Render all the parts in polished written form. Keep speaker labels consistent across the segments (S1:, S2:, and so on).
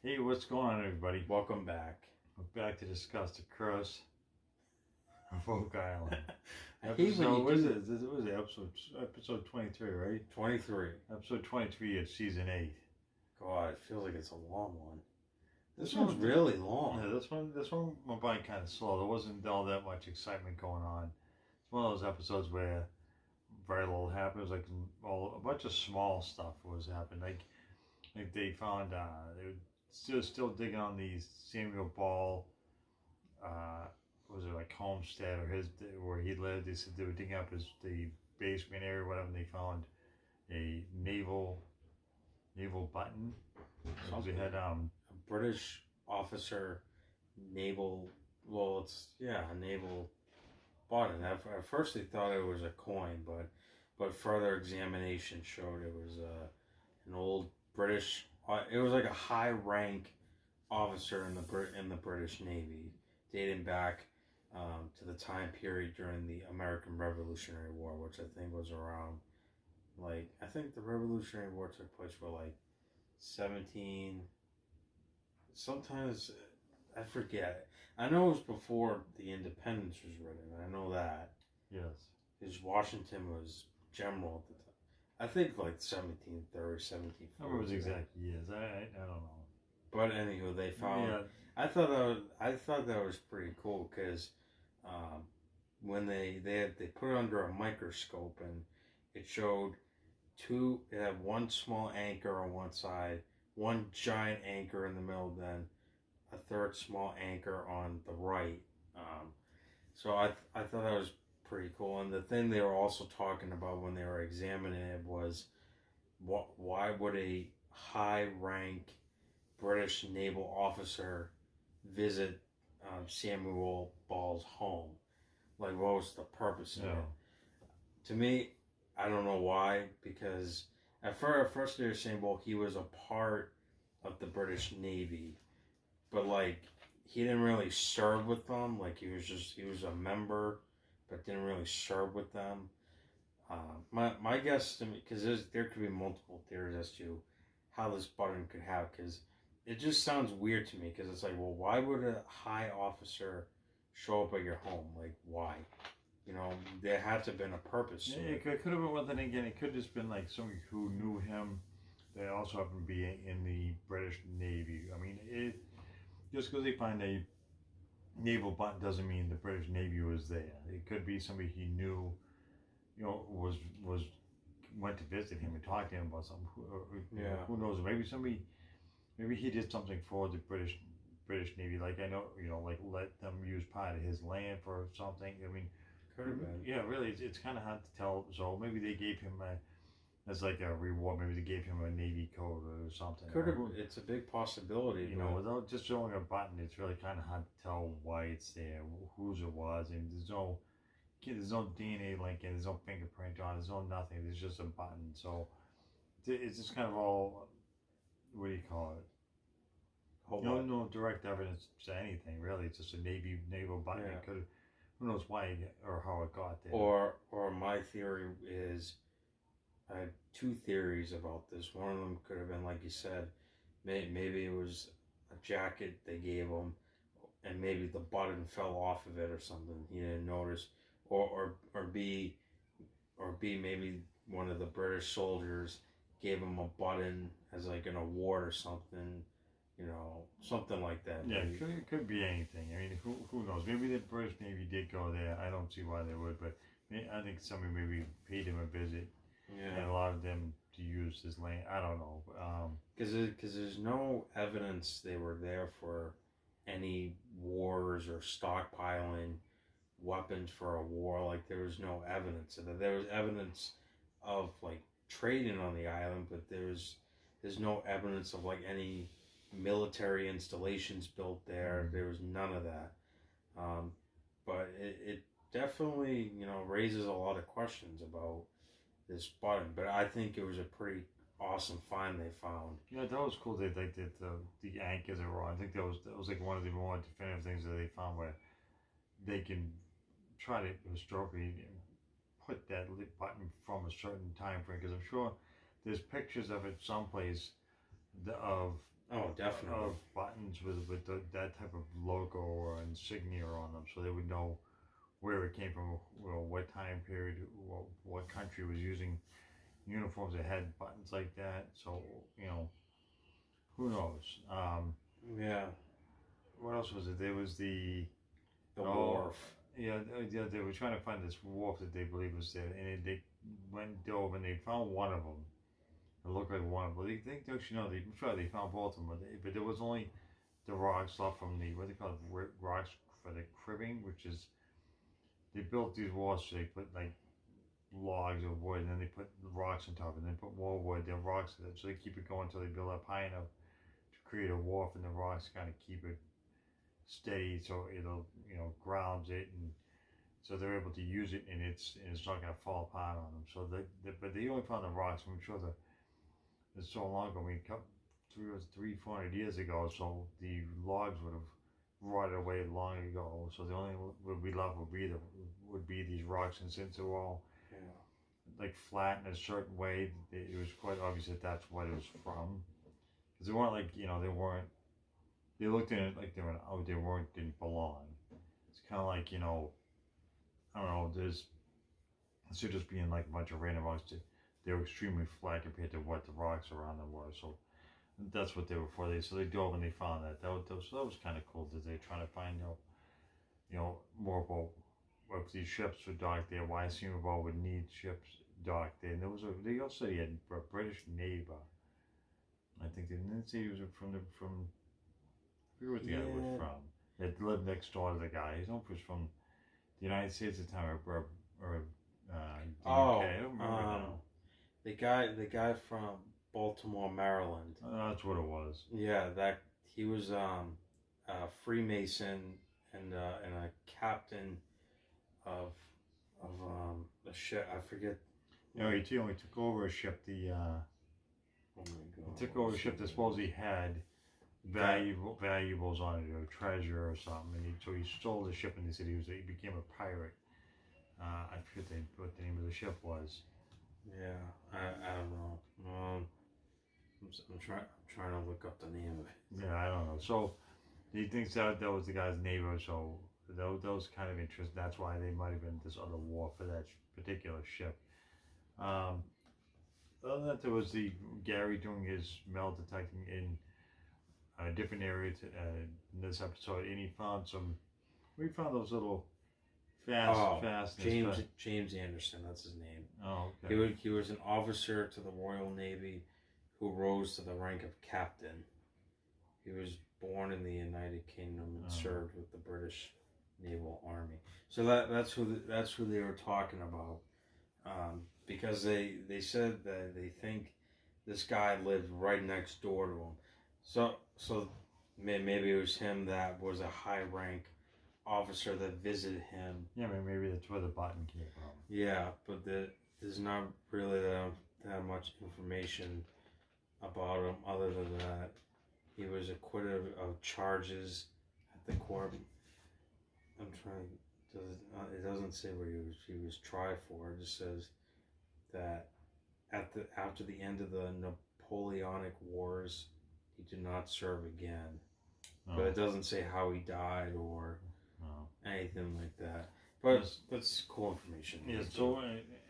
S1: Hey, what's going on, everybody?
S2: Welcome back.
S1: We're back to discuss the curse of Oak Island.
S2: I hate when you
S1: What is
S2: do
S1: it? This was episode 23, right?
S2: 23.
S1: Episode 23 of season 8.
S2: God, it feels like it's a long one. This
S1: This
S2: one's
S1: one-
S2: really long.
S1: Yeah, this one went by kind of slow. There wasn't all that much excitement going on. It's one of those episodes where very little happened. It was like a bunch of small stuff was happening. Like they found they were still digging on the Samuel Ball. Was it like homestead or his where he lived? They said they were digging up the basement area, whatever. And they found a naval button. So they had
S2: A British officer, naval. Well, it's a naval button. At first, they thought it was a coin, but further examination showed it was an old British. It was like a high rank officer in the British Navy, dating back to the time period during the American Revolutionary War, which I think was around, I think the Revolutionary War took place for 17. Sometimes I forget. I know it was before the Independence was written. I know that
S1: yes.
S2: because Washington was general at the time. I think 1730, 1740.
S1: I remember the exact years. I don't know.
S2: But anywho, they found.
S1: Yeah.
S2: I thought that was pretty cool because when they put it under a microscope and it showed it had one small anchor on one side, one giant anchor in the middle, then a third small anchor on the right. So I thought that was pretty cool. And the thing they were also talking about when they were examining it was why would a high rank British naval officer visit Samuel Ball's home? What was the purpose of it? To me, I don't know why, because at first they were saying, well, he was a part of the British Navy, but he didn't really serve with them. He was a member, but didn't really serve with them. My guess to me, because there could be multiple theories as to how this button could have, because it just sounds weird to me, because it's well, why would a high officer show up at your home? Why? There had to have been a purpose.
S1: Yeah, it could have been one thing again. It could have just been somebody who knew him. They also happened to be in the British Navy. I mean, just because they find a naval button doesn't mean the British Navy was there. It could be somebody he knew, went to visit him and talk to him about something. Who knows? Maybe he did something for the British Navy. I know, let them use part of his land for something. I mean,
S2: could have been.
S1: Yeah, really, it's kind of hard to tell. So maybe they gave him as a reward. Maybe they gave him a Navy coat or something.
S2: Could have. It's a big possibility.
S1: Without just showing a button, it's really kind of hard to tell why it's there, whose it was, and there's no DNA link, and there's no fingerprint on it. There's no nothing. There's just a button. So it's just kind of all. What do you call it? No direct evidence to anything really. It's just a naval button.
S2: Yeah.
S1: It could. Who knows why or how it got there?
S2: Or my theory is, I have two theories about this. One of them could have been, like you said, maybe it was a jacket they gave him, and maybe the button fell off of it or something. He didn't notice. Or B, maybe one of the British soldiers gave him a button as an award or something. Something like that.
S1: Yeah, it could be anything. I mean, who knows? Maybe the British Navy did go there. I don't see why they would, but I think somebody maybe paid him a visit and allowed them to use his land. I don't know.
S2: Because there's no evidence they were there for any wars or stockpiling weapons for a war. There was no evidence of that. There was evidence of trading on the island, but there's no evidence of any military installations built there. There was none of that. But it definitely, raises a lot of questions about this button. But I think it was a pretty awesome find they found.
S1: Yeah, that was cool. They did the anchors are wrong. I think that was one of the more definitive things that they found where they can try to historically put that button from a certain time frame, because I'm sure there's pictures of it someplace of
S2: Oh, definitely.
S1: of buttons with that type of logo or insignia on them, so they would know where it came from, what time period, what country was using uniforms that had buttons like that. So who knows?
S2: Yeah,
S1: What else was it? There was
S2: the
S1: oh
S2: wharf.
S1: yeah, they were trying to find this wharf that they believed was there, and they went over and they found one of them. It looked like one of them. They think actually no, I'm sure they found both of them, but there was only the rocks left from the what they call it, rocks for the cribbing, which is they built these walls. So they put like logs of wood, and then they put rocks on top, and then put more wood, then rocks, so they keep it going until they build up high enough to create a wharf, and the rocks kind of keep it steady, so it'll grounds it, and so they're able to use it, and it's not going to fall apart on them. So but they only found the rocks. I'm sure it's so long ago. I mean, 400 years ago, so the logs would have rotted away long ago. So the only would be left would be these rocks, and since they're all like flat in a certain way, it was quite obvious that that's what it was from. Because they weren't like they weren't. They looked at it like they didn't belong. It's kind of like I don't know. There's instead of just being like a bunch of random rocks, they were extremely flat compared to what the rocks around them were. So that's what they were for. They dove and they found that. So that was kind of cool that they're trying to find out more about if these ships were docked there, why Singapore would need ships docked there. And they also said he had a British neighbor. I think they didn't say he was from I forget what the guy was from. That lived next door to the guy. He's not from the United States at the time or the UK. I don't remember now.
S2: The guy from Baltimore, Maryland.
S1: That's what it was.
S2: Yeah, that he was a Freemason and a captain of a ship. I forget.
S1: He only took over a ship. The
S2: Oh my God!
S1: he took over a ship that supposedly had valuables on it, or treasure or something, and so he stole the ship, and they said he became a pirate. I forget what the name of the ship was.
S2: Yeah, I don't know. I'm trying to look up the name of it.
S1: Yeah, I don't know. So he thinks that was the guy's neighbor. So that was kind of interesting. That's why they might have been this other war for that particular ship. Other than that, there was the Gary doing his metal detecting in a different area in this episode, and he found those little fast.
S2: James Anderson, that's his name.
S1: Oh, okay.
S2: He was an officer to the Royal Navy who rose to the rank of captain. He was born in the United Kingdom and served with the British Naval Army. So that's who they were talking about, because they said that they think this guy lived right next door to him. So maybe it was him that was a high rank officer that visited him.
S1: Yeah, maybe that's where the button came from.
S2: Yeah, but there's not really that much information about him other than that he was acquitted of charges at the court. I'm trying. It doesn't say what he was tried for. It just says that after the end of the Napoleonic Wars, he did not serve again.
S1: Oh.
S2: But it doesn't say how he died or anything like that. But that's cool information.
S1: Yeah. So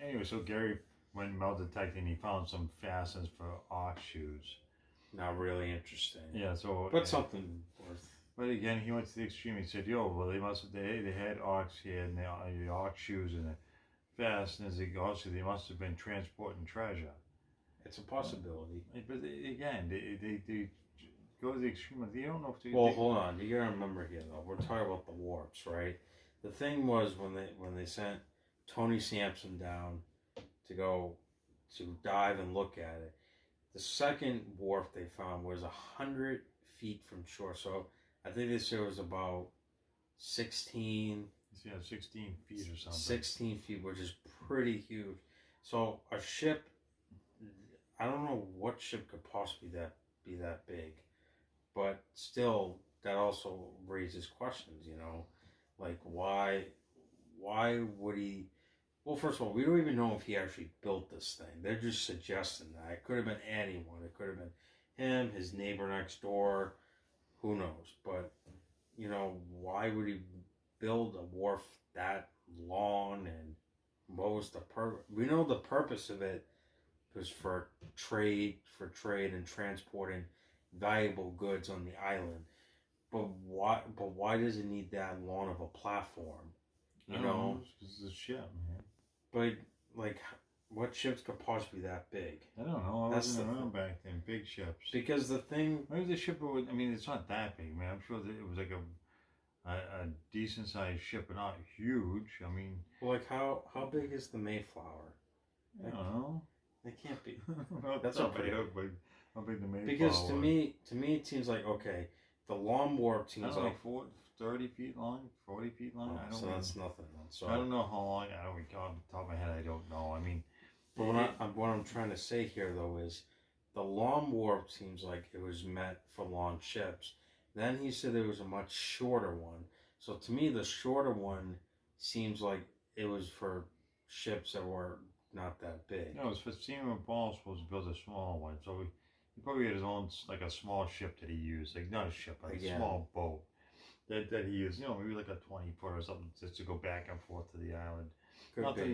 S1: anyway, so Gary went metal detecting. He found some fasteners for ox shoes.
S2: Not really interesting.
S1: Yeah. So
S2: but something worth.
S1: But again, he went to the extreme. He said, "Yo, well, they had ox here and the ox shoes and the fasteners. They must have been transporting treasure."
S2: It's a possibility.
S1: But again, they go to the extreme. They don't know if they.
S2: Well, hold on. You gotta remember here, though. We're talking about the warps, right? The thing was when they sent Tony Sampson down to go to dive and look at it. The second wharf they found was 100 feet from shore. So I think they said it was about 16
S1: feet or something.
S2: 16 feet, which is pretty huge. So a ship, I don't know what ship could possibly be that big, but still, that also raises questions. Like why would he? Well, first of all, we don't even know if he actually built this thing. They're just suggesting that it could have been anyone. It could have been him, his neighbor next door, who knows? But you know, why would he build a wharf that long, and what was the purpose? We know the purpose of it was for trade and transporting valuable goods on the island. But why? But why does it need that long of a platform? You know,
S1: because it's a ship, man.
S2: but like, what ships could possibly be that big?
S1: I don't know. I
S2: That's
S1: wasn't
S2: the
S1: around back then. Big ships.
S2: Because the thing,
S1: Maybe the ship would. I mean, it's not that big, man. I'm sure that it was like a decent sized ship, but not huge. I mean,
S2: like, how big is the Mayflower?
S1: I don't know.
S2: They can't be.
S1: That's not big. How big the Mayflower
S2: Because
S1: was.
S2: to me, it seems like, okay, the long warp
S1: I
S2: seems
S1: don't
S2: like
S1: know, 30 feet long, 40 feet long. I don't
S2: so
S1: know.
S2: that's nothing. Then. So
S1: I don't know how long. I don't recall off the top of my head. I don't know. I mean,
S2: but what I'm trying to say here though is the long warp seems like it was meant for long ships. Then he said there was a much shorter one. So to me, the shorter one seems like it was for ships that were not that big.
S1: no, it's for Stephen Ball supposed to build a small one. So he probably had his own like a small ship that he used, like not a ship, like a small boat that he used. You know, maybe like a 20-foot or something, just to go back and forth to the island.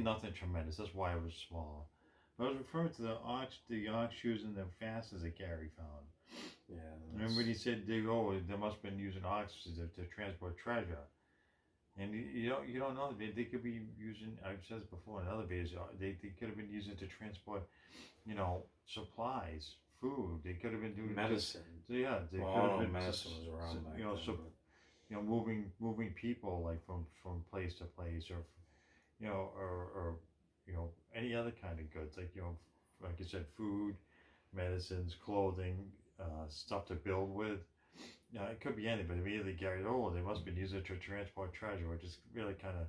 S1: Nothing tremendous. That's why it was small. I was referring to the ox shoes and the fastness that Gary found.
S2: Yeah.
S1: Remember when he said they must have been using oxen to transport treasure. And you don't know, they could be using, I've said this before in other videos, they could have been using to transport, supplies, food. They could have been doing
S2: medicine.
S1: They could have been
S2: medicine was around back then,
S1: moving people like from place to place, or any other kind of goods, like like you said, food, medicines, clothing, stuff to build with. It could be anything, but immediately Gary, they must have been using it to transport treasure, which is really kind of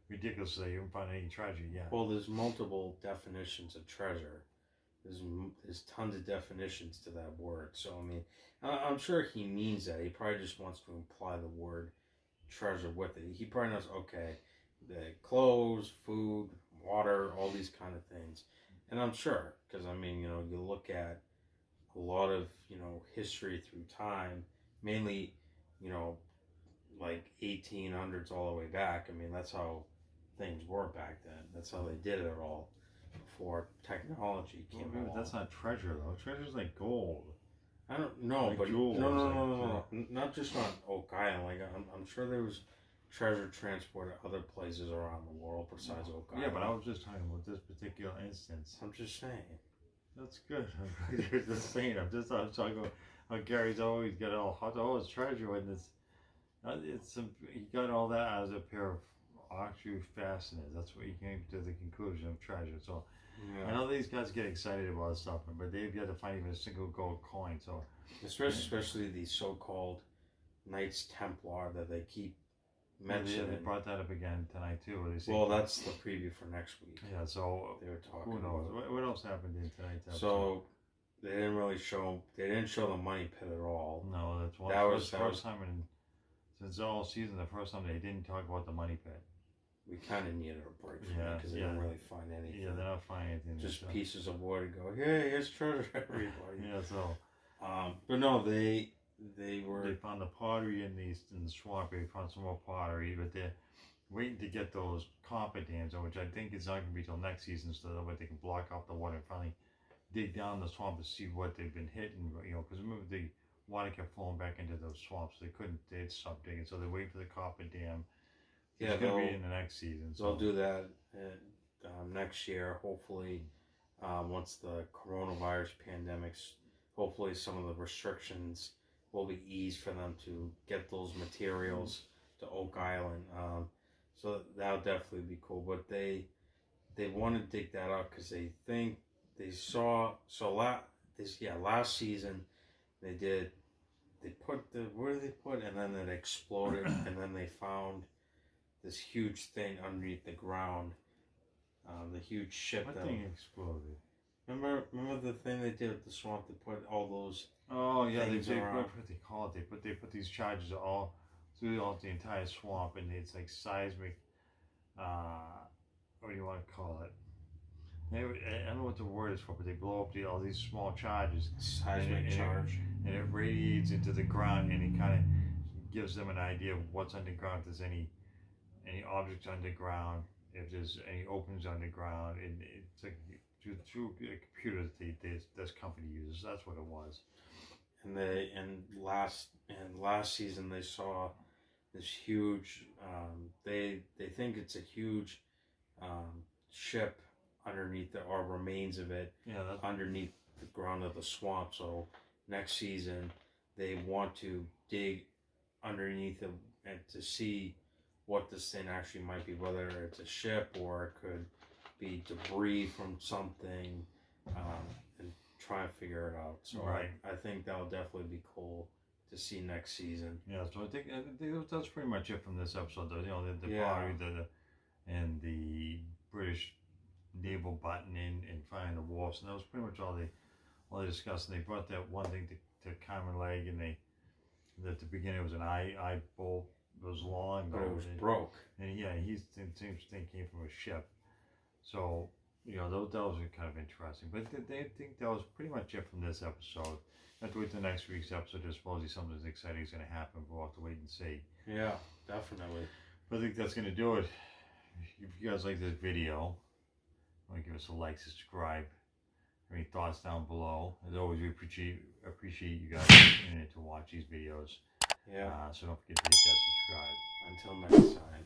S1: ridiculous that you haven't found any treasure yet.
S2: Well, there's multiple definitions of treasure. There's tons of definitions to that word. So, I mean, I'm sure he means that. He probably just wants to imply the word treasure with it. He probably knows, okay, the clothes, food, water, all these kind of things. And I'm sure, because, I mean, you look at a lot of, history through time, mainly, like 1800s all the way back. I mean, that's how things were back then. That's how they did it all before technology came along.
S1: That's not treasure, though. Treasure's like gold.
S2: I don't know,
S1: like
S2: but
S1: jewels,
S2: no. Not just on Oak Island. Like I'm sure there was treasure transported other places around the world besides Oak Island.
S1: Yeah, but I was just talking about this particular instance.
S2: I'm just saying.
S1: That's good. You're just saying. I'm talking about how Gary's always got it's treasure, and he got all that as a pair of ox shoe fasteners. That's what he came to the conclusion of treasure. So I know these guys get excited about stuff, but they've yet to find even a single gold coin. So
S2: especially the so-called Knights Templar that they keep mentioning.
S1: They brought that up again tonight too.
S2: That's the preview for next week.
S1: Yeah, so
S2: they were talking.
S1: Who knows what else happened in tonight's episode?
S2: So they didn't show the money pit at all.
S1: No, that was the first time since all season. The first time they didn't talk about the money pit.
S2: We kind of needed a break from it because they didn't really find anything.
S1: Yeah, they're not finding anything.
S2: Just pieces of wood and go, hey, here's treasure, everybody.
S1: Yeah, so.
S2: But no, they
S1: found the pottery in the swamp. They found some more pottery, but they're waiting to get those copper dams, which I think is not going to be till next season, so that way they can block off the water and finally dig down the swamp to see what they've been hitting. Because remember the water kept flowing back into those swamps. They'd stop digging, so they're waiting for the copper dam. It's going to be in the next season.
S2: So. They'll do that next year, hopefully, once the coronavirus pandemics, hopefully some of the restrictions will be eased for them to get those materials to Oak Island. So that'll definitely be cool. But they want to dig that up because they think they saw last season they put where did they put, and then it exploded and then they found this huge thing underneath the ground, the huge ship.
S1: What thing exploded?
S2: Remember the thing they did with the swamp? They put all those.
S1: Oh yeah,
S2: what
S1: they call it? They put these charges all through the entire swamp, and it's like seismic. What do you want to call it? I don't know what the word is for, but they blow up all these small charges,
S2: Seismic charge.
S1: and it radiates into the ground, and it kind of gives them an idea of what's underground. If there's any objects underground, if there's any openings underground, and it's like through a computer that this company uses. That's what it was.
S2: And last season they saw this huge. They think it's a huge ship underneath or remains of it.
S1: Yeah, that's
S2: underneath the ground of the swamp. So next season they want to dig underneath it and to see what this thing actually might be, whether it's a ship or it could be debris from something, and try and figure it out. So
S1: right.
S2: I think that'll definitely be cool to see next season.
S1: Yeah, so I think that's pretty much it from this episode. Though, the
S2: Yeah.
S1: pottery, and the British naval button in and finding the wharfs, and that was pretty much all they discussed. And they brought that one thing to Carmen Leg, and at the beginning it was an eye bolt. It was long,
S2: But it was broke.
S1: And yeah, he seems thing came from a ship. So those were kind of interesting. But they think that was pretty much it from this episode. Have to wait till next week's episode. There's supposedly something exciting is going to happen. We'll have to wait and see.
S2: Yeah, definitely.
S1: But I think that's going to do it. If you guys like this video, give us a like, subscribe. Any thoughts down below? As always, we appreciate you guys tuning in to watch these videos.
S2: Yeah.
S1: So don't forget to hit that subscribe.
S2: Until next time.